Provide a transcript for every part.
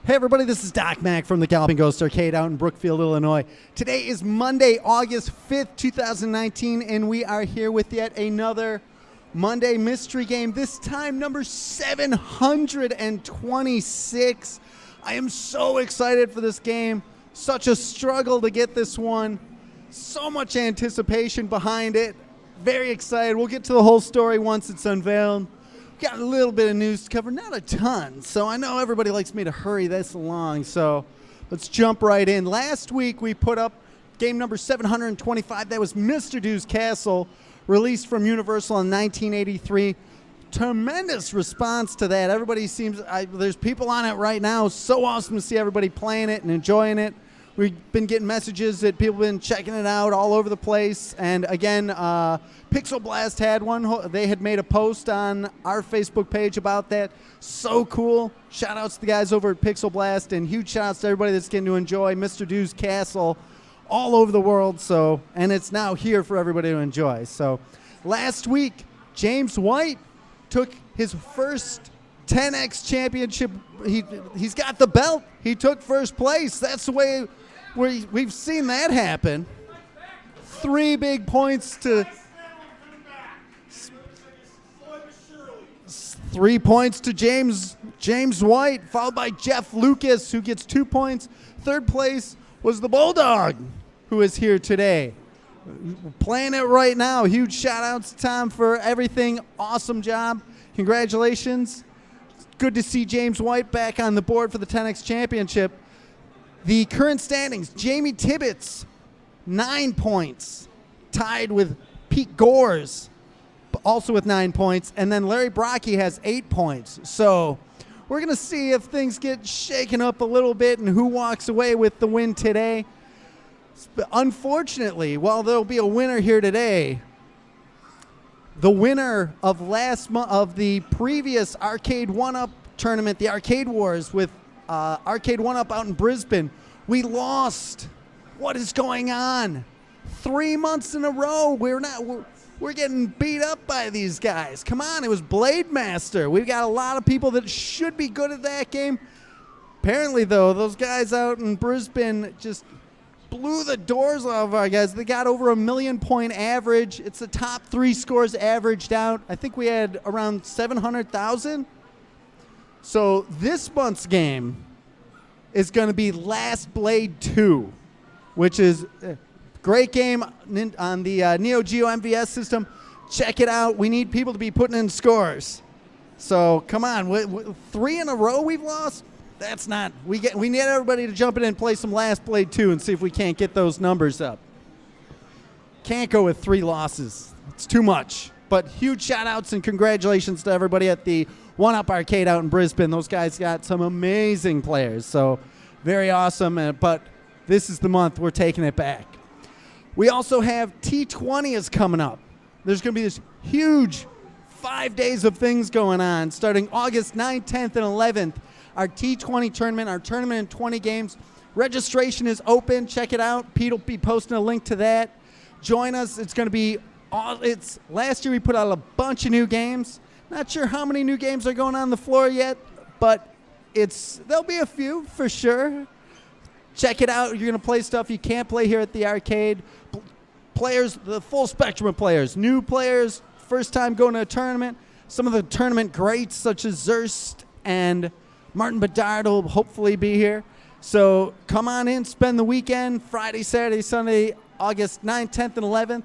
Hey everybody, this is Doc Mack from the Galloping Ghost Arcade out in Brookfield, Illinois. Today is Monday, August 5th, 2019, and we are here with yet another Monday mystery game, this time number 726. I am so excited for this game. Such a struggle to get this one. So much anticipation behind it. Very excited. We'll get to the whole story once it's unveiled. Got a little bit of news to cover, not a ton. So I know everybody likes me to hurry this along, so let's jump right in. Last week we put up game number 725. That was Mr. Dew's Castle, released from Universal in 1983. Tremendous response to that. Everybody seems, there's people on it right now. So awesome to see everybody playing it and enjoying it. We've been getting messages that people have been checking it out all over the place. And again, Pixel Blast had one. They had made a post on our Facebook page about that. So cool. Shout outs to the guys over at Pixel Blast, and huge shout outs to everybody that's getting to enjoy Mr. Dew's Castle all over the world. So, and it's now here for everybody to enjoy. So last week, James White took his first 10X championship. He's got the belt. He took first place. That's the way we've seen that happen. 3 big points to 3 points to James White, followed by Jeff Lucas, who gets 2 points. Third place was the Bulldog, who is here today. Playing it right now. Huge shout outs to Tom for everything. Awesome job. Congratulations. Good to see James White back on the board for the 10X Championship. The current standings, Jamie Tibbetts, 9 points, tied with Pete Gores, also with 9 points, and then Larry Brocky has 8 points. So we're going to see if things get shaken up a little bit and who walks away with the win today. Unfortunately, while there'll be a winner here today, the winner of last month of the previous Arcade 1-Up tournament, the Arcade Wars with Arcade 1-Up out in Brisbane, we lost. What is going on? 3 months in a row, we're getting beat up by these guys. Come on, it was Blade Master. We've got a lot of people that should be good at that game. Apparently, though, those guys out in Brisbane just blew the doors off our guys. They got over 1 million point average. It's the top 3 scores averaged out. I think we had around 700,000. So this month's game is going to be Last Blade 2, which is a great game on the Neo Geo MVS system. Check it out. We need people to be putting in scores. So come on, 3 in a row we've lost? That's not. We need everybody to jump in and play some Last Blade 2 and see if we can't get those numbers up. Can't go with 3 losses. It's too much. But huge shout-outs and congratulations to everybody at the 1-Up Arcade out in Brisbane. Those guys got some amazing players, so very awesome. But this is the month we're taking it back. We also have T20 is coming up. There's going to be this huge 5 days of things going on starting August 9th, 10th, and 11th. Our T20 tournament, our tournament in 20 games. Registration is open. Check it out. Pete will be posting a link to that. Join us. It's going to be last year we put out a bunch of new games. Not sure how many new games are going on the floor yet, but there'll be a few for sure. Check it out. You're going to play stuff you can't play here at the arcade. Players, the full spectrum of players. New players, first time going to a tournament. Some of the tournament greats such as Zurst and Martin Bedard will hopefully be here. So come on in, spend the weekend, Friday, Saturday, Sunday, August 9th, 10th, and 11th.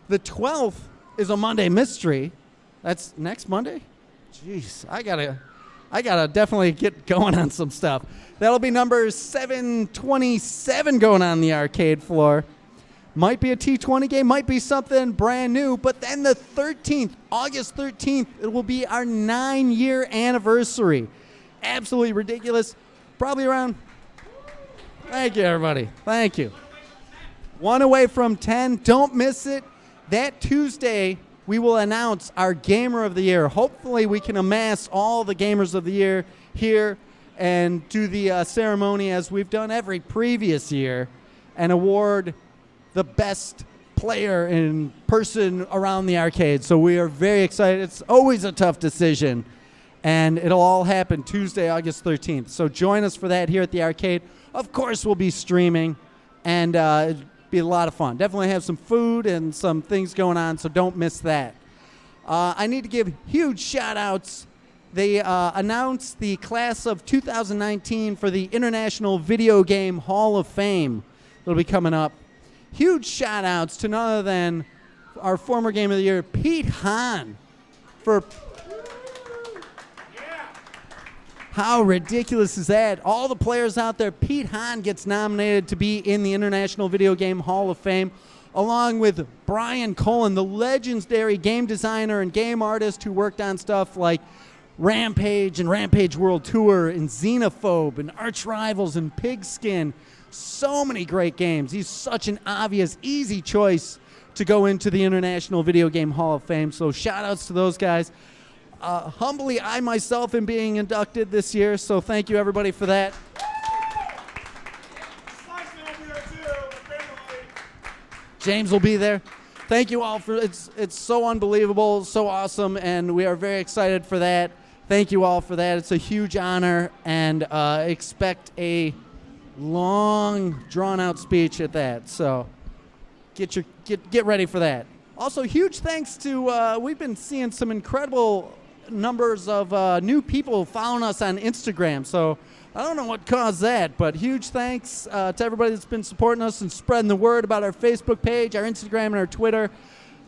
The 12th is a Monday mystery. That's next Monday? Jeez, I gotta definitely get going on some stuff. That'll be number 727 going on the arcade floor. Might be a T20 game, might be something brand new, but then the 13th, August 13th, it will be our 9-year anniversary. Absolutely ridiculous. Probably around, thank you everybody, thank you. 1 away from 10, don't miss it. That Tuesday, we will announce our Gamer of the Year. Hopefully we can amass all the Gamers of the Year here and do the ceremony as we've done every previous year and award the best player in person around the arcade. So we are very excited. It's always a tough decision. And it'll all happen Tuesday, August 13th. So join us for that here at the arcade. Of course, we'll be streaming, and it'll be a lot of fun. Definitely have some food and some things going on, so don't miss that. I need to give huge shout-outs. They announced the class of 2019 for the International Video Game Hall of Fame. It'll be coming up. Huge shout-outs to none other than our former Game of the Year, Pete Hahn, for... How ridiculous is that? All the players out there, Pete Hahn gets nominated to be in the International Video Game Hall of Fame, along with Brian Cullen, the legendary game designer and game artist who worked on stuff like Rampage and Rampage World Tour and Xenophobe and Arch Rivals and Pigskin. So many great games. He's such an obvious, easy choice to go into the International Video Game Hall of Fame. So shout outs to those guys. Humbly, I myself am being inducted this year, so thank you everybody for that. James will be there. Thank you all for it's so unbelievable, so awesome, and we are very excited for that. Thank you all for that. It's a huge honor, and expect a long, drawn-out speech at that. So get ready for that. Also, huge thanks to we've been seeing some incredible numbers of new people following us on Instagram. So I don't know what caused that, but huge thanks to everybody that's been supporting us and spreading the word about our Facebook page, our Instagram, and our Twitter.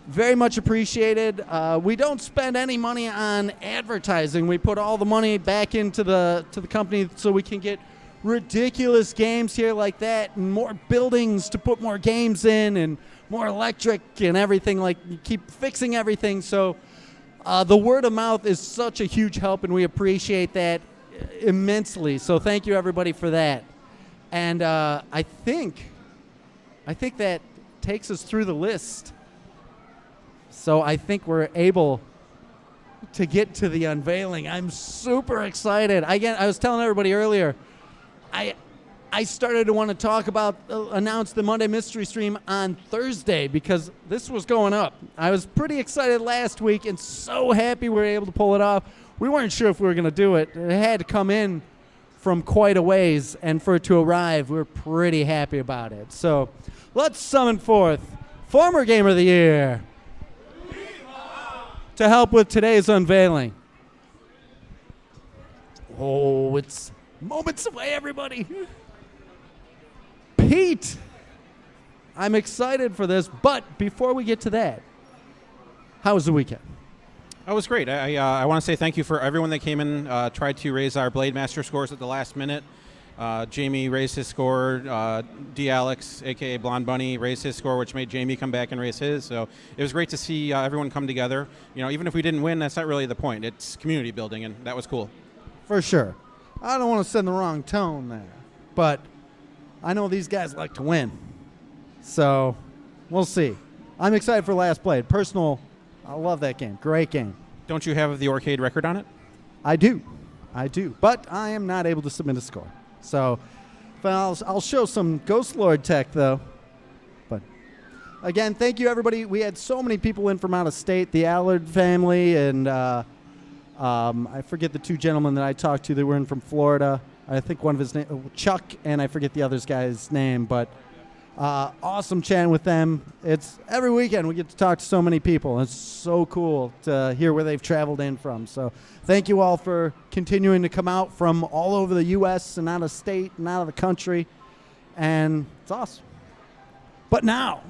Very much appreciated. We don't spend any money on advertising. We put all the money back into the company so we can get ridiculous games here like that, and more buildings to put more games in, and more electric and everything. Like, you keep fixing everything. So the word of mouth is such a huge help, and we appreciate that immensely. So thank you everybody for that. And I think that takes us through the list. So I think we're able to get to the unveiling. I'm super excited. Again, I was telling everybody earlier, I started to want to talk about, announce the Monday Mystery Stream on Thursday because this was going up. I was pretty excited last week and so happy we were able to pull it off. We weren't sure if we were going to do it. It had to come in from quite a ways, and for it to arrive, we're pretty happy about it. So let's summon forth former Gamer of the Year to help with today's unveiling. Oh, it's moments away, everybody. Pete, I'm excited for this, but before we get to that, how was the weekend? That was great. I want to say thank you for everyone that came in, tried to raise our Blade Master scores at the last minute. Jamie raised his score. D. Alex, a.k.a. Blonde Bunny, raised his score, which made Jamie come back and raise his. So it was great to see everyone come together. You know, even if we didn't win, that's not really the point. It's community building, and that was cool. For sure. I don't want to send the wrong tone there, but I know these guys like to win. So we'll see. I'm excited for Last Blade. I love that game. Great game. Don't you have the arcade record on it? I do. But I am not able to submit a score. So I'll show some Ghost Lord tech, though. But again, thank you, everybody. We had so many people in from out of state, the Allard family, and I forget the two gentlemen that I talked to that were in from Florida. I think one of his name, Chuck, and I forget the other guy's name, but awesome chatting with them. It's every weekend we get to talk to so many people. It's so cool to hear where they've traveled in from. So thank you all for continuing to come out from all over the U.S. and out of state and out of the country. And it's awesome. But now,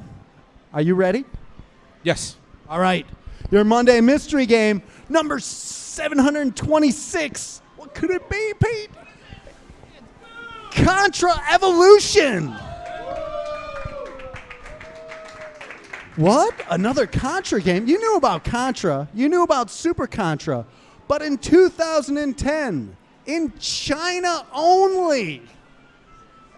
are you ready? Yes. All right. Your Monday mystery game, number 726. What could it be, Pete? Contra Evolution. What? Another Contra game? You knew about Contra. You knew about Super Contra. But in 2010, in China only,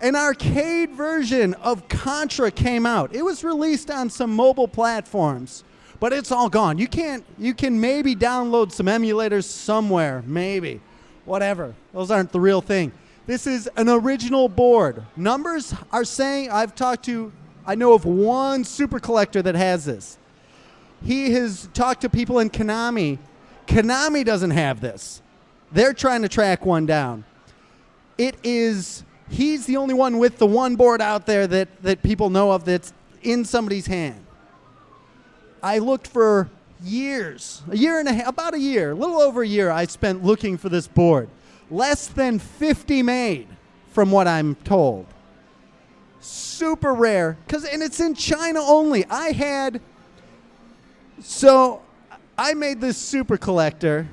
an arcade version of Contra came out. It was released on some mobile platforms, but it's all gone. You can maybe download some emulators somewhere, maybe. Whatever. Those aren't the real thing. This is an original board. Numbers are saying, I know of one super collector that has this. He has talked to people in Konami. Konami doesn't have this. They're trying to track one down. He's the only one with the one board out there that people know of that's in somebody's hand. I looked for years, a year and a half, about a year, a little over a year I spent looking for this board. Less than 50 made, from what I'm told. Super rare, and it's in China only. I made this super collector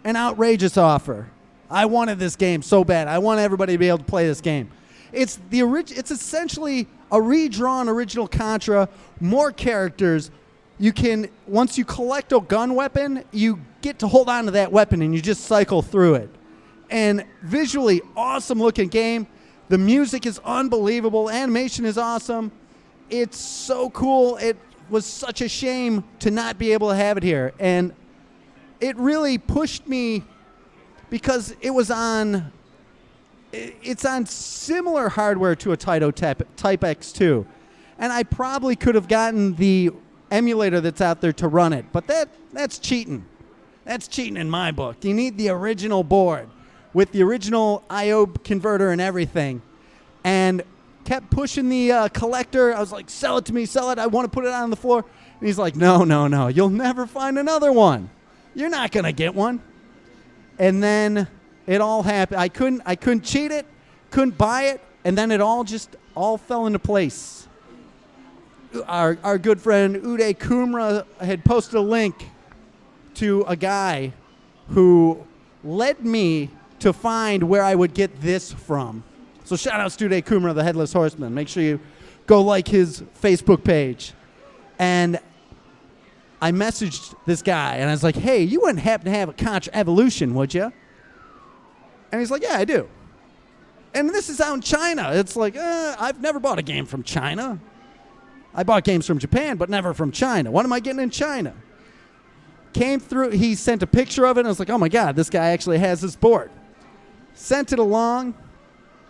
an outrageous offer. I wanted this game so bad. I want everybody to be able to play this game. It's essentially a redrawn original Contra, more characters. Once you collect a gun weapon, you get to hold on to that weapon and you just cycle through it. And visually, awesome looking game. The music is unbelievable. Animation is awesome. It's so cool. It was such a shame to not be able to have it here. And it really pushed me because it's on similar hardware to a Taito Type X2. And I probably could have gotten the emulator that's out there to run it. But that's cheating. That's cheating in my book. You need the original board with the original I/O converter and everything. And kept pushing the collector. I was like, sell it to me, sell it. I want to put it on the floor. And he's like, no. You'll never find another one. You're not going to get one. And then it all happened. I couldn't cheat it, couldn't buy it, and then it all fell into place. Our good friend Uday Kumra had posted a link to a guy who led me to find where I would get this from. So shout out to Uday Kumra, the Headless Horseman. Make sure you go like his Facebook page. And I messaged this guy, and I was like, hey, you wouldn't happen to have a Contra Evolution, would you? And he's like, yeah, I do. And this is out in China. It's like, I've never bought a game from China. I bought games from Japan, but never from China. What am I getting in China? Came through, he sent a picture of it, and I was like, oh my God, this guy actually has this board. Sent it along.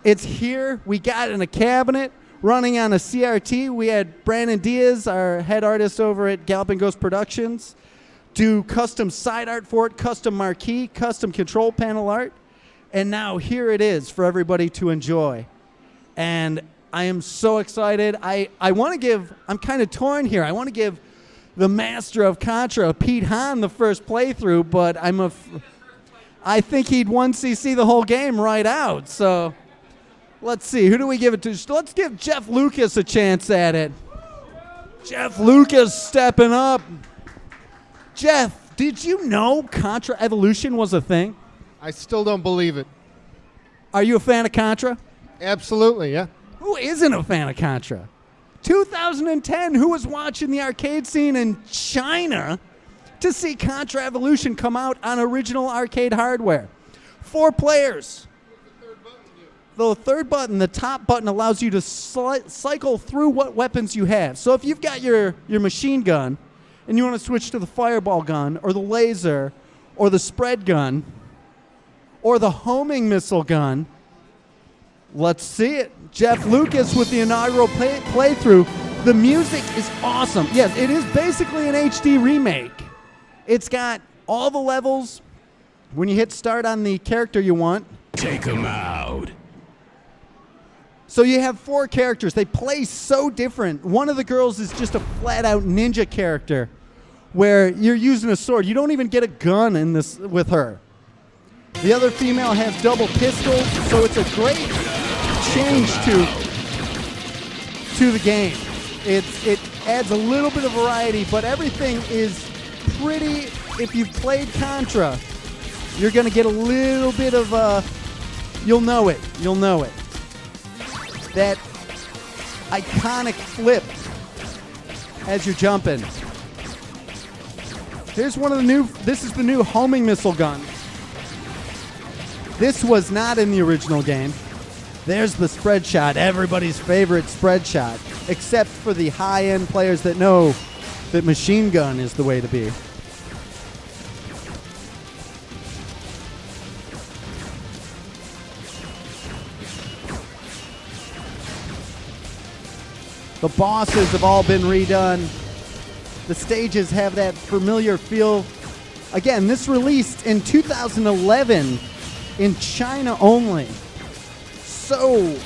It's here. We got it in a cabinet running on a CRT. We had Brandon Diaz, our head artist over at Galloping Ghost Productions, do custom side art for it, custom marquee, custom control panel art. And now here it is for everybody to enjoy. And I am so excited. I want to give, I'm kind of torn here. I want to give the master of Contra, Pete Hahn, the first playthrough, but I think he'd 1cc the whole game right out. So let's see. Who do we give it to? Let's give Jeff Lucas a chance at it. Jeff Lucas stepping up. Jeff, did you know Contra Evolution was a thing? I still don't believe it. Are you a fan of Contra? Absolutely, yeah. Who isn't a fan of Contra? 2010, who was watching the arcade scene in China to see Contra Evolution come out on original arcade hardware? 4 players. The third button, the top button, allows you to cycle through what weapons you have. So if you've got your machine gun and you want to switch to the fireball gun or the laser or the spread gun or the homing missile gun, let's see it. Jeff Lucas with the inaugural playthrough. The music is awesome. Yes, it is basically an HD remake. It's got all the levels. When you hit start on the character you want, take them out. So you have 4 characters. They play so different. One of the girls is just a flat-out ninja character where you're using a sword. You don't even get a gun in this with her. The other female has double pistols, so it's a great change to the game. It adds a little bit of variety, but everything is pretty. If you've played Contra, you're going to get a little bit of you'll know it. You'll know it. That iconic flip as you're jumping. Here's one of the new, this is the new homing missile gun. This was not in the original game. There's the spread shot, everybody's favorite spread shot, except for the high-end players that know that machine gun is the way to be. The bosses have all been redone. The stages have that familiar feel Again, this released in 2011 in China only. So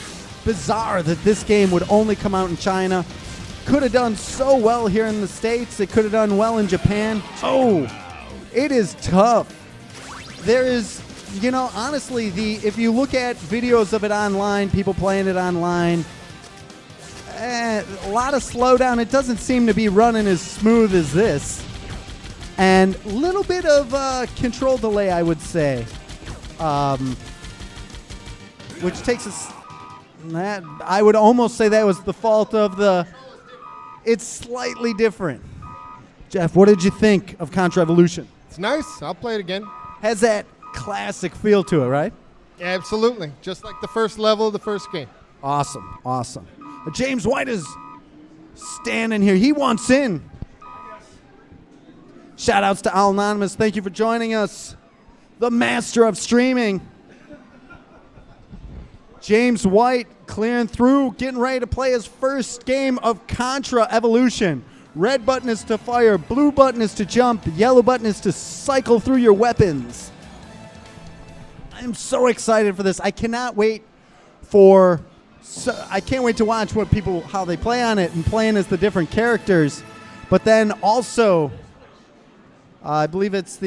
bizarre that this game would only come out in China. Could have done so well here in the States. It could have done well in Japan. Oh, it is tough. There is, honestly, if you look at videos of it online, people playing it online, a lot of slowdown. It doesn't seem to be running as smooth as this. And a little bit of control delay, I would say. Which takes us... I would almost say that was the fault of the... It's slightly different. Jeff, what did you think of Contra Evolution? It's nice. I'll play it again. Has that classic feel to it, right? Absolutely. Just like the first level of the first game. Awesome. James White is standing here. He wants in. Shout outs to Al Anonymous. Thank you for joining us. The master of streaming. James White clearing through, getting ready to play his first game of Contra Evolution. Red button is to fire, blue button is to jump, the yellow button is to cycle through your weapons. I'm so excited for this. I can't wait to watch how they play on it and playing as the different characters. But then also, I believe it's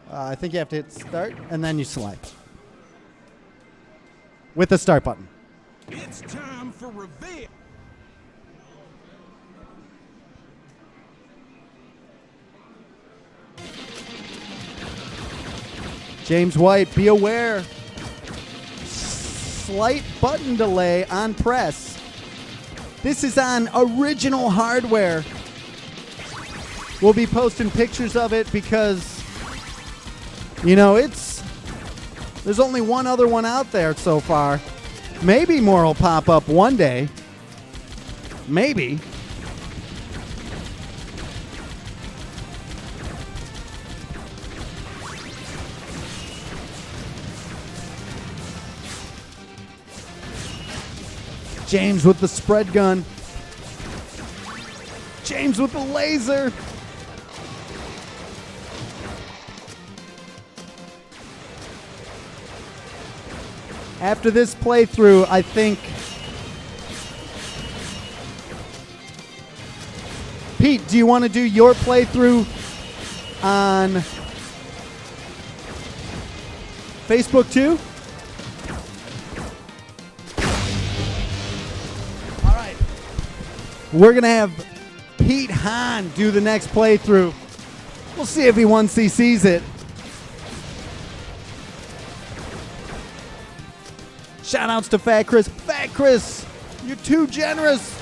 I think you have to hit start, and then you select. With the start button. It's time for reveal. James White, be aware. Slight button delay on press. This is on original hardware. We'll be posting pictures of it because... there's only one other one out there so far. Maybe more will pop up one day. Maybe. James with the spread gun. James with the laser. After this playthrough, I think... Pete, do you want to do your playthrough on Facebook too? All right. We're going to have Pete Hahn do the next playthrough. We'll see if he once he sees it. Shout outs to Fat Chris. Fat Chris, you're too generous.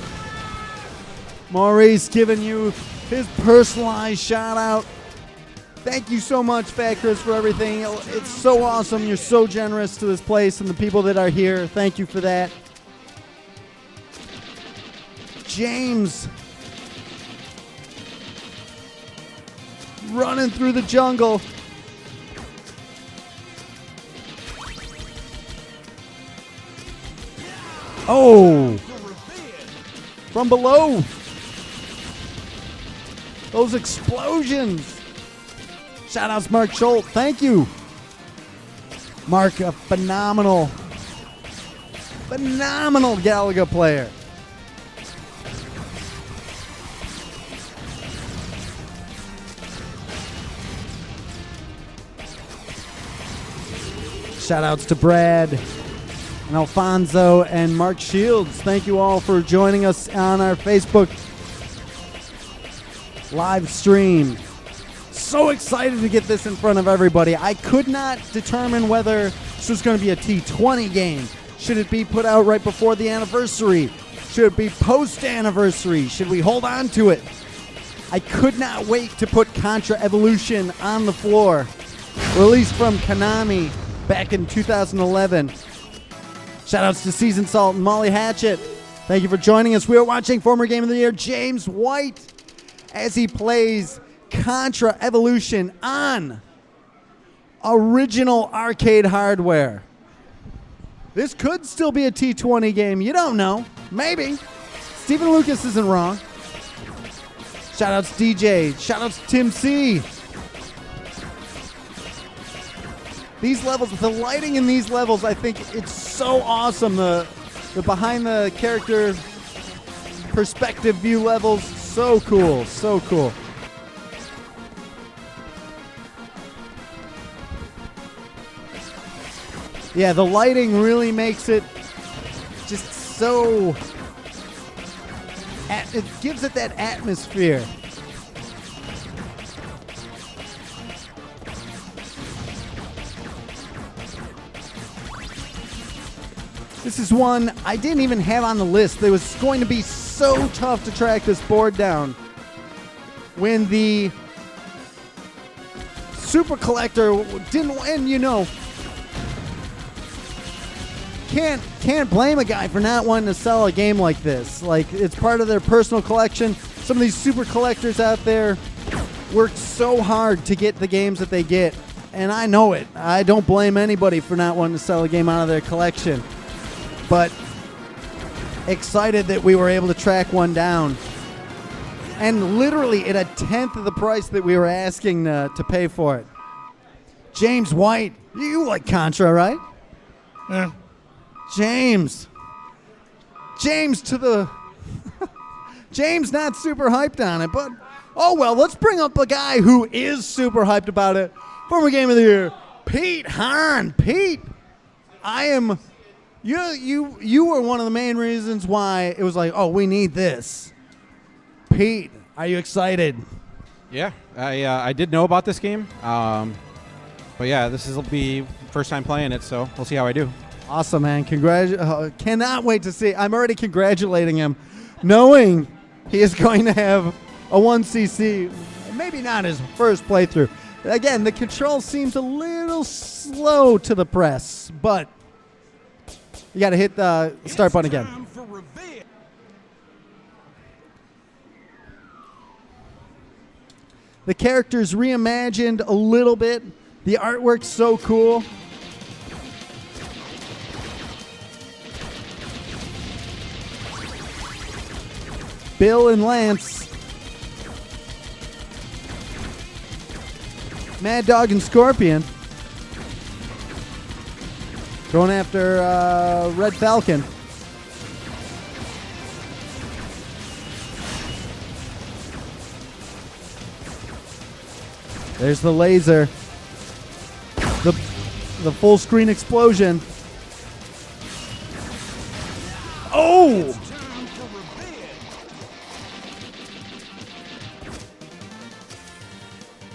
Maurice giving you his personalized shout out. Thank you so much, Fat Chris, for everything. It's so awesome. You're so generous to this place and the people that are here. Thank you for that. James running through the jungle. Oh, from below. Those explosions. Shout outs Mark Schultz. Thank you. Mark, a phenomenal Galaga player. Shout outs to Brad and Alfonso and Mark Shields. Thank you all for joining us on our Facebook live stream. So excited to get this in front of everybody. I could not determine whether this was going to be a T20 game. Should it be put out right before the anniversary? Should it be post-anniversary? Should we hold on to it? I could not wait to put Contra Evolution on the floor. Released from Konami back in 2011. Shoutouts to Seasoned Salt and Molly Hatchet. Thank you for joining us. We are watching former Game of the Year James White as he plays Contra Evolution on original arcade hardware. This could still be a T20 game. You don't know. Maybe. Stephen Lucas isn't wrong. Shoutouts DJ. Shoutouts Tim C. These levels, the lighting in these levels, I think it's so awesome. The behind the character perspective view levels, so cool, so cool. Yeah, the lighting really makes it just so... It gives it that atmosphere. This is one I didn't even have on the list. It was going to be so tough to track this board down. When the Super Collector didn't win, you know, can't blame a guy for not wanting to sell a game like this. Like, it's part of their personal collection. Some of these Super Collectors out there work so hard to get the games that they get, and I know it. I don't blame anybody for not wanting to sell a game out of their collection. But excited that we were able to track one down. And literally at a tenth of the price that we were asking to pay for it. James White, you like Contra, right? Yeah. James to the... James not super hyped on it, but... Oh, well, let's bring up a guy who is super hyped about it. Former Game of the Year, Pete Hahn. Pete, I am... You were one of the main reasons why it was like, oh, we need this. Pete, are you excited? Yeah, I did know about this game, but yeah, this will be first time playing it, so we'll see how I do. Awesome, man. Cannot wait to see. I'm already congratulating him, knowing he is going to have a 1cc, maybe not his first playthrough. Again, the control seems a little slow to the press, but you got to hit the start button again. Time for reveal. The character's reimagined a little bit. The artwork's so cool. Bill and Lance. Mad Dog and Scorpion. Going after Red Falcon. There's the laser. The full screen explosion. Oh! Time for reveal.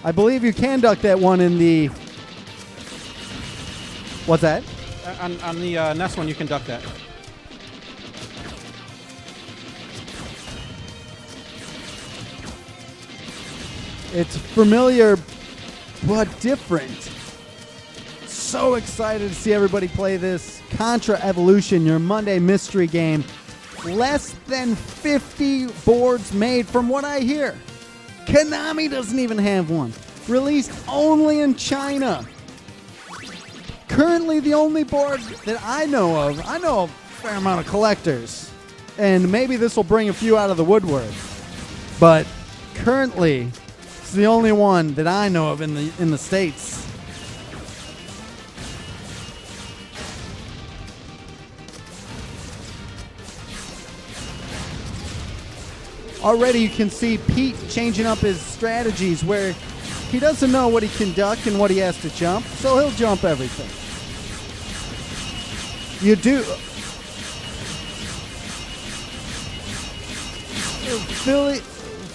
I believe you can duck that one in the... What's that? On the NES one, you can duck that. It's familiar, but different. So excited to see everybody play this. Contra Evolution, your Monday mystery game. Less than 50 boards made from what I hear. Konami doesn't even have one. Released only in China. Currently the only board that I know of a fair amount of collectors. And maybe this will bring a few out of the woodwork. But currently, it's the only one that I know of in the States. Already you can see Pete changing up his strategies where he doesn't know what he can duck and what he has to jump, so he'll jump everything. You do...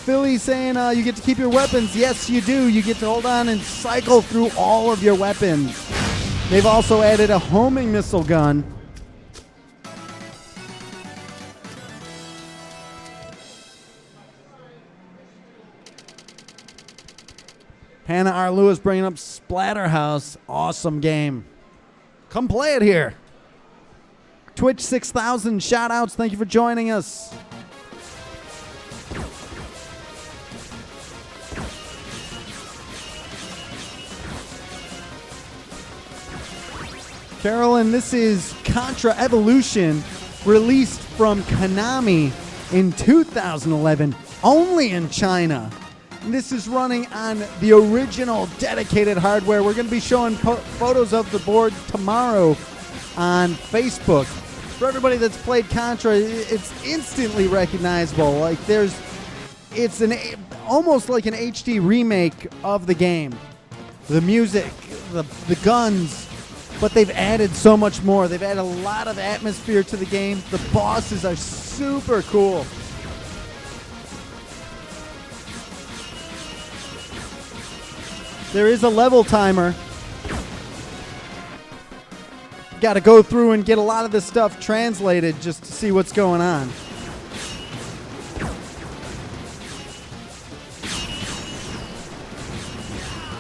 Philly saying you get to keep your weapons. Yes, you do. You get to hold on and cycle through all of your weapons. They've also added a homing missile gun. Hannah R. Lewis bringing up Splatterhouse. Awesome game. Come play it here. Twitch 6000 shout outs. Thank you for joining us. Carolyn, this is Contra Evolution, released from Konami in 2011. only in China. And this is running on the original dedicated hardware. We're going to be showing photos of the board tomorrow on Facebook. For everybody that's played Contra, it's instantly recognizable. Like it's almost like an HD remake of the game. The music, the guns, but they've added so much more. They've added a lot of atmosphere to the game. The bosses are super cool. There is a level timer. Got to go through and get a lot of this stuff translated just to see what's going on.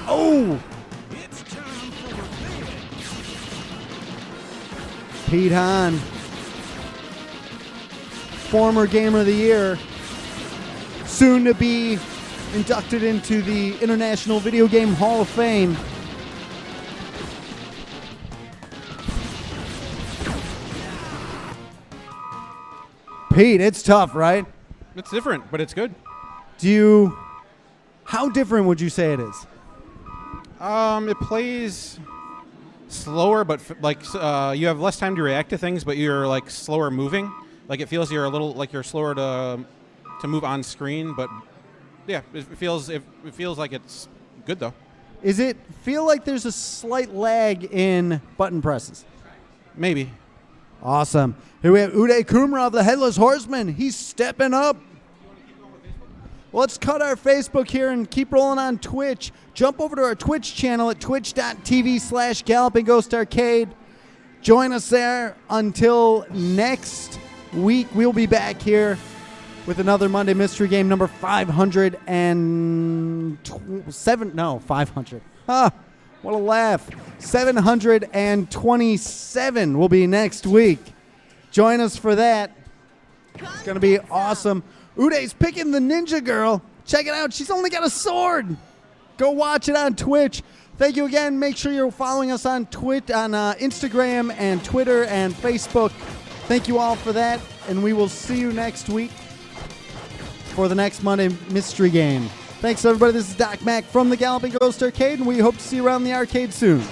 Oh! It's time for revenge. Pete Hahn, former Gamer of the Year, soon to be inducted into the International Video Game Hall of Fame. Pete, it's tough, right? It's different, but it's good. How different would you say it is? It plays slower, but you have less time to react to things, but you're like slower moving. Like it feels you're a little like you're slower to move on screen, but yeah, it feels like it's good though. Is it feel like there's a slight lag in button presses? Maybe. Awesome. Here we have Uday Kumra of the Headless Horseman. He's stepping up. Let's cut our Facebook here and keep rolling on Twitch. Jump over to our Twitch channel at twitch.tv/Galloping Ghost Arcade. Join us there until next week. We'll be back here with another Monday Mystery Game number 507. No, 500. Ah, what a laugh. 727 will be next week. Join us for that. It's going to be awesome. Uday's picking the Ninja Girl. Check it out. She's only got a sword. Go watch it on Twitch. Thank you again. Make sure you're following us on Instagram and Twitter and Facebook. Thank you all for that. And we will see you next week for the next Monday Mystery Game. Thanks, everybody. This is Doc Mac from the Galloping Ghost Arcade, and we hope to see you around the arcade soon.